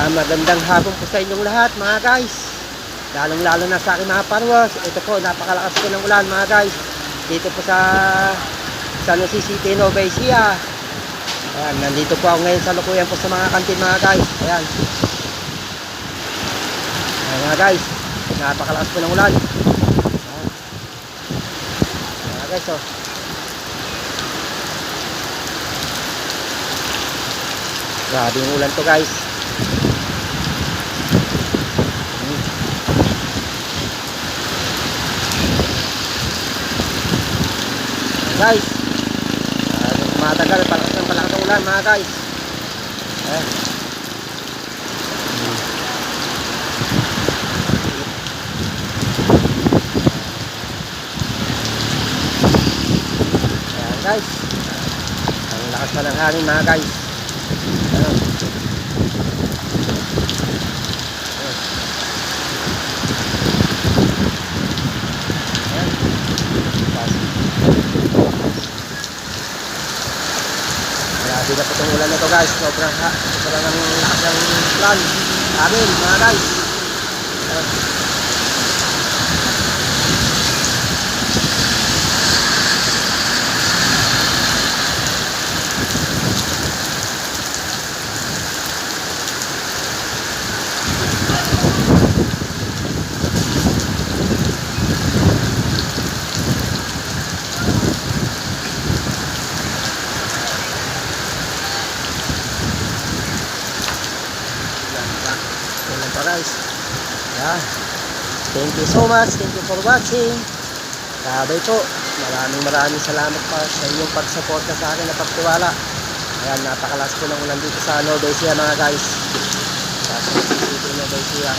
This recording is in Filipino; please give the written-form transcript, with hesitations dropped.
Magandang hapon po sa inyong lahat mga guys. Lalong-lalo na sa aking mga parwas. Ito po, napakalakas po ng ulan mga guys. Dito po sa San Jose City, Nueva Ecija. Ayan, nandito po ako ngayon sa lukuyan po sa mga kantin mga guys. Ayan. Ayan mga guys, napakalakas po ng ulan. Ayan. Mga guys, oh. Grabe yung ulan to guys. Guys, matagal, palakas ng ulan mga guys. Ayan. Ayan guys, ang lakas pa ng hangin mga guys. Ayan. Grabe na po itong ulan na ito guys. Sobrang ng lakas ng ulan amin mga guys. Ulan pa guys. Yeah. Thank you so much. Thank you for watching. Sabay po. Maraming salamat pa sa inyong pagsuporta sa akin na pagtiwala. Ayan, napakalas po ng ulan dito sa Nueva Ecija mga guys. Sa Nueva Ecija.